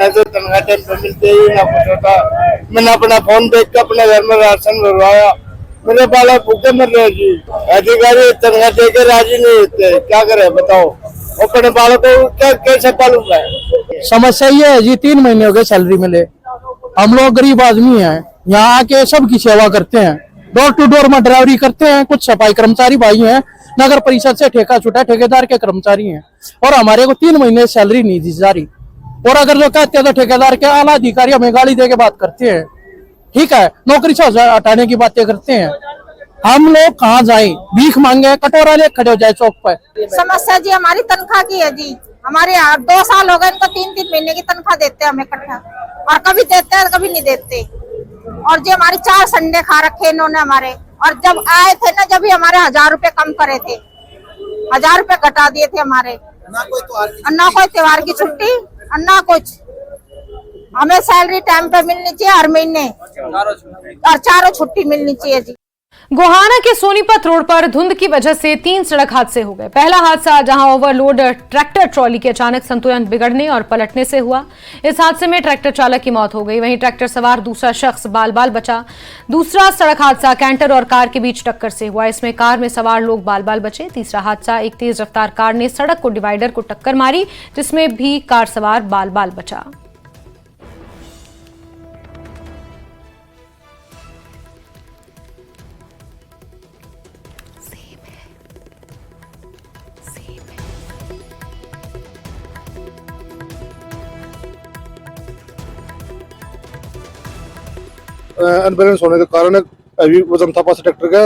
ऐसे तनख्वाह टाइम पे मिलते ही ना कुछ होता। मैंने अपना फोन देख के अपने घर में राशन भरवाया, मेरे बालक भूखे मर रहे जी। अधिकारी तनख्वाह दे के राजी नहीं होते, क्या करे बताओ, अपने बालक को क्या कैसे पालूंगा। समस्या ये है जी, 3 महीने हो गए सैलरी मिले, हम लोग गरीब आदमी हैं, यहाँ आके सबकी सेवा करते हैं, डोर टू डोर में ड्राइवरी करते हैं, कुछ सफाई कर्मचारी भाई हैं, नगर परिषद से ठेका छूटा ठेकेदार के कर्मचारी हैं, और हमारे को 3 महीने सैलरी नहीं दी जा रही। और अगर जो कहते हैं तो ठेकेदार के आला अधिकारी हमें गाली दे के बात करते हैं, ठीक है, नौकरी से हटाने की बातें करते हैं। हम लोग कहाँ जाएं, भीख मांगे, कटोरा ले खड़े हो जाए चौक पर। समस्या जी हमारी तनख्वाह की है जी, हमारे 2 साल हो गए इनको 3-3 महीने की तनख्वाह देते हैं हमें इकट्ठा, और कभी देते हैं कभी नहीं देते। और जो हमारी 4 संडे खा रखे इन्होंने हमारे, और जब आए थे ना जब भी हमारे 1000 रुपए कम करे थे, 1000 रुपए घटा दिए थे हमारे, ना कोई त्योहार की छुट्टी और ना कुछ। हमें सैलरी टाइम पे मिलनी चाहिए हर महीने, और 4 छुट्टी मिलनी चाहिए जी। गोहाना के सोनीपत रोड पर धुंध की वजह से 3 सड़क हादसे हो गए। पहला हादसा जहां ओवरलोड ट्रैक्टर ट्रॉली के अचानक संतुलन बिगड़ने और पलटने से हुआ। इस हादसे में ट्रैक्टर चालक की मौत हो गई, वहीं ट्रैक्टर सवार दूसरा शख्स बाल बाल बचा। दूसरा सड़क हादसा कैंटर और कार के बीच टक्कर से हुआ, इसमें कार में सवार लोग बाल बाल बचे। तीसरा हादसा एक तेज रफ्तार कार ने सड़क को डिवाइडर को टक्कर मारी, जिसमें भी कार सवार बाल बाल बचा। अनबैलेंस होने के कारण अभी वजन था पास ट्रैक्टर का,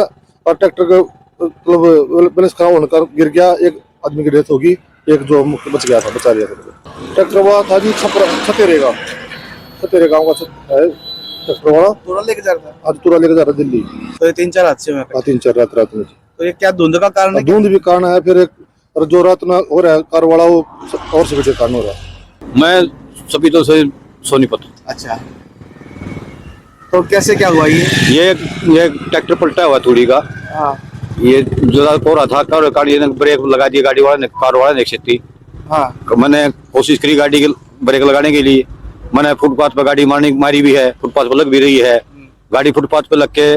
और ट्रैक्टर का मतलब बैलेंस खराब होने का गिर गया, एक आदमी की डेथ होगी, एक जो बच गया था, बचा लिया था। ट्रैक्टर वाला था जी छतेरे गाँव का है, ट्रैक्टर वाला पूरा लेके जा रहा था, आज पूरा लेके जा रहा दिल्ली। तो ये 3-4 हादसे में 3-4 रात में। तो ये क्या धुंध का कारण है? धुंध भी कारण है, फिर एक जो रात में हो रहा है कार वाला वो और से कारण हो रहा है। मैं सभी तो से सोनीपत। अच्छा, तो कैसे क्या हुआ ये ट्रैक्टर पलटा हुआ थोड़ी का। हाँ, ये जो कोहरा था, गाड़ी ने ब्रेक लगा दिया, गाड़ी वाला ने, कार वाला ने क्षति। हाँ, मैंने कोशिश करी गाड़ी के ब्रेक लगाने के लिए, मैंने फुटपाथ पर गाड़ी मारी भी है, फुटपाथ पर लग भी रही है, गाड़ी फुटपाथ पे लग के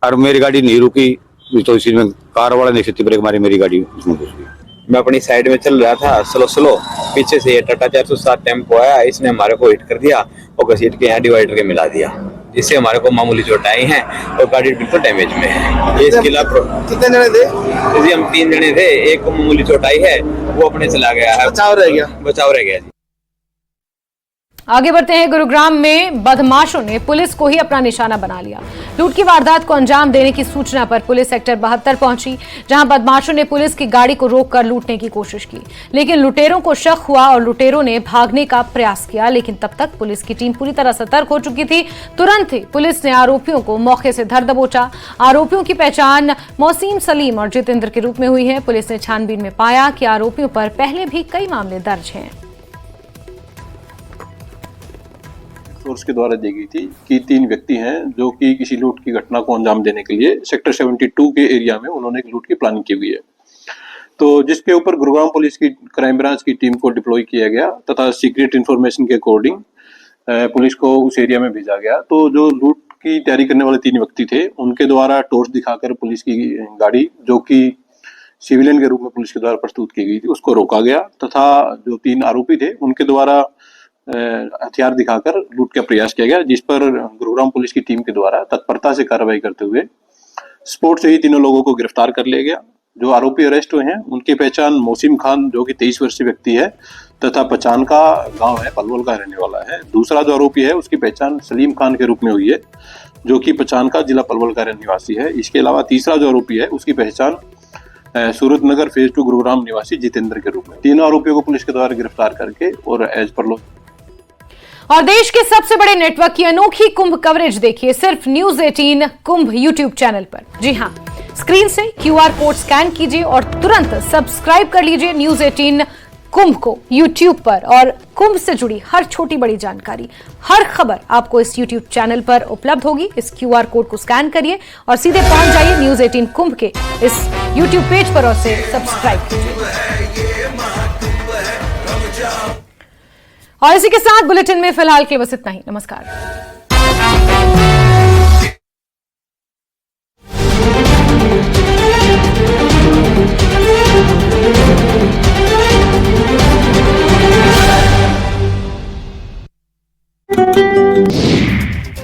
और मेरी गाड़ी नहीं रुकी, तो इसी में कार वाला ने क्षति ब्रेक मारी, मेरी गाड़ी उसमें घुस गई। मैं अपनी साइड में चल रहा था स्लो, पीछे से ये टाटा 407 टेम्पो आया, इसने हमारे को हिट कर दिया और घसीट के यहाँ डिवाइडर के मिला दिया, इससे हमारे को मामूली चोट आई है और गाड़ी बिल्कुल डैमेज में है। ये इसके खिलाफ कितने जने थे? जी हम 3 जने थे, एक को मामूली चोट आई है, वो अपने चला गया है, बचाव रह गया जी। आगे बढ़ते हैं। गुरुग्राम में बदमाशों ने पुलिस को ही अपना निशाना बना लिया। लूट की वारदात को अंजाम देने की सूचना पर पुलिस सेक्टर 72 पहुंची, जहां बदमाशों ने पुलिस की गाड़ी को रोककर लूटने की कोशिश की, लेकिन लुटेरों को शक हुआ और लुटेरों ने भागने का प्रयास किया, लेकिन तब तक पुलिस की टीम पूरी तरह सतर्क हो चुकी थी। तुरंत ही पुलिस ने आरोपियों को मौके से धर दबोचा। आरोपियों की पहचान मौसीम सलीम और जितेंद्र के रूप में हुई है। पुलिस ने छानबीन में पाया कि आरोपियों पर पहले भी कई मामले दर्ज हैं। सोर्स के द्वारा दी गई थी कि 3 व्यक्ति हैं जो कि किसी लूट की घटना को अंजाम देने के लिए सेक्टर 72 के एरिया में उन्होंने एक लूट की प्लानिंग की हुई है। तो जिसके ऊपर गुरुग्राम पुलिस की क्राइम ब्रांच की टीम को डिप्लॉय किया गया तथा सीक्रेट इन्फॉर्मेशन के अकॉर्डिंग पुलिस को उस एरिया में भेजा गया। तो जो लूट की तैयारी करने वाले 3 व्यक्ति थे, उनके द्वारा टॉर्च दिखाकर पुलिस की गाड़ी, जो कि सिविलियन के रूप में पुलिस के द्वारा प्रस्तुत की गई थी, उसको रोका गया तथा जो 3 आरोपी थे उनके द्वारा हथियार दिखाकर लूट का प्रयास किया गया, जिस पर गुरुग्राम पुलिस की टीम के द्वारा तत्परता से कार्रवाई करते हुए स्पॉट से ही 3 लोगों को गिरफ्तार कर लिया गया। जो आरोपी अरेस्ट हुए हैं उनकी पहचान मौसीम खान जो कि 23 वर्षीय व्यक्ति है तथा पचान का गांव है, पलवल का रहने वाला है। दूसरा जो आरोपी है उसकी पहचान सलीम खान के रूप में हुई है, जो कि पचान का जिला पलवल का रहने निवासी है। इसके अलावा तीसरा जो आरोपी है उसकी पहचान सूरत नगर फेज 2 गुरुग्राम निवासी जितेंद्र के रूप में। 3 आरोपियों को पुलिस के द्वारा गिरफ्तार करके और एज पर लो। और देश के सबसे बड़े नेटवर्क की अनोखी कुंभ कवरेज देखिए सिर्फ न्यूज 18 कुंभ यूट्यूब चैनल पर। जी हां, स्क्रीन से QR कोड स्कैन कीजिए और तुरंत सब्सक्राइब कर लीजिए न्यूज 18 कुंभ को यूट्यूब पर, और कुंभ से जुड़ी हर छोटी बड़ी जानकारी, हर खबर आपको इस यूट्यूब चैनल पर उपलब्ध होगी। इस QR कोड को स्कैन करिए और सीधे पहुंच जाइए न्यूज 18 कुंभ के इस यूट्यूब पेज पर और उसे सब्सक्राइब कीजिए। और इसी के साथ बुलेटिन में फिलहाल के बस इतना ही। नमस्कार।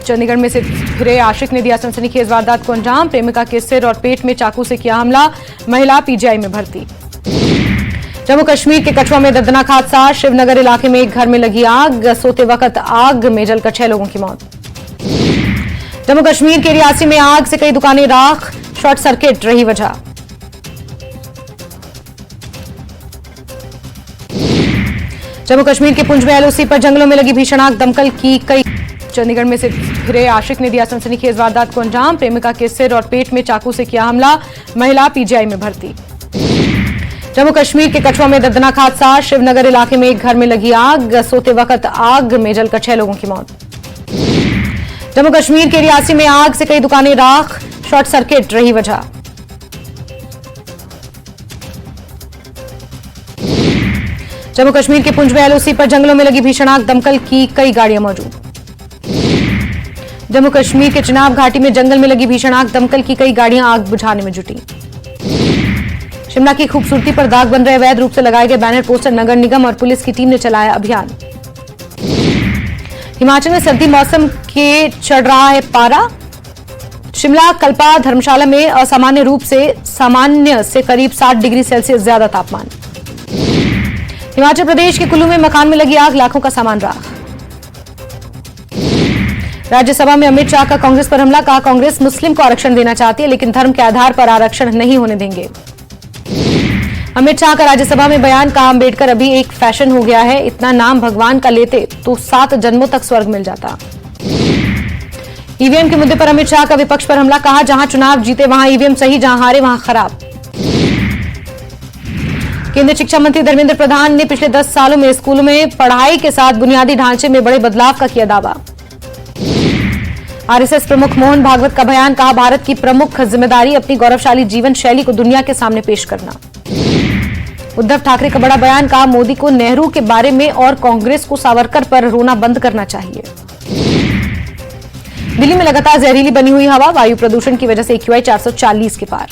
चंडीगढ़ में से फिरे आशिक ने दिया सनसनीखेज वारदात को अंजाम। प्रेमिका के सिर और पेट में चाकू से किया हमला। महिला पीजीआई में भर्ती। जम्मू कश्मीर के कठुआ में दर्दनाक हादसा। शिवनगर इलाके में एक घर में लगी आग। सोते वक्त आग में जलकर 6 लोगों की मौत। जम्मू कश्मीर के रियासी में आग से कई दुकानें राख। शॉर्ट सर्किट रही वजह। जम्मू कश्मीर के पुंछ में एलओसी पर जंगलों में लगी भीषण आग। दमकल की कई। चंडीगढ़ में से फिरे आशिक ने दिया सनसनीखेज वारदात को अंजाम। प्रेमिका के सिर और पेट में चाकू से किया हमला। महिला पीजीआई में भर्ती। जम्मू कश्मीर के कठुआ में दर्दनाक हादसा। शिवनगर इलाके में एक घर में लगी आग। सोते वक्त आग में जलकर 6 लोगों की मौत। जम्मू कश्मीर के रियासी में आग से कई दुकानें राख। शॉर्ट सर्किट रही वजह। जम्मू कश्मीर के पुंछ में एलओसी पर जंगलों में लगी भीषण आग। दमकल की कई गाड़ियां मौजूद। जम्मू कश्मीर के चिनाब घाटी में जंगल में लगी भीषण आग। दमकल की कई गाड़ियां आग बुझाने में जुटी। शिमला की खूबसूरती पर दाग बन रहे अवैध रूप से लगाए गए बैनर पोस्टर। नगर निगम और पुलिस की टीम ने चलाया अभियान। हिमाचल में सर्दी मौसम के चढ़ रहा है पारा। शिमला, कल्पा, धर्मशाला में असामान्य रूप से सामान्य से करीब 60 डिग्री सेल्सियस ज्यादा तापमान। हिमाचल प्रदेश के कुल्लू में मकान में लगी आग। लाखों का सामान राख। राज्यसभा में अमित शाह का कांग्रेस पर हमला। कहा, कांग्रेस मुस्लिम को आरक्षण देना चाहती है लेकिन धर्म के आधार पर आरक्षण नहीं होने देंगे। अमित शाह का राज्यसभा में बयान। कहा, अंबेडकर अभी एक फैशन हो गया है। इतना नाम भगवान का लेते तो 7 जन्मों तक स्वर्ग मिल जाता। ईवीएम के मुद्दे पर अमित शाह का विपक्ष पर हमला। कहा, जहां चुनाव जीते वहां ईवीएम सही, जहां हारे वहां खराब। केंद्रीय शिक्षा मंत्री धर्मेंद्र प्रधान ने पिछले 10 सालों में स्कूलों में पढ़ाई के साथ बुनियादी ढांचे में बड़े बदलाव का किया दावा। आरएसएस प्रमुख मोहन भागवत का बयान। कहा, भारत की प्रमुख जिम्मेदारी अपनी गौरवशाली जीवन शैली को दुनिया के सामने पेश करना। उद्धव ठाकरे का बड़ा बयान। कहा, मोदी को नेहरू के बारे में और कांग्रेस को सावरकर पर रोना बंद करना चाहिए। दिल्ली में लगातार जहरीली बनी हुई हवा। वायु प्रदूषण की वजह से AQI 440 के पार।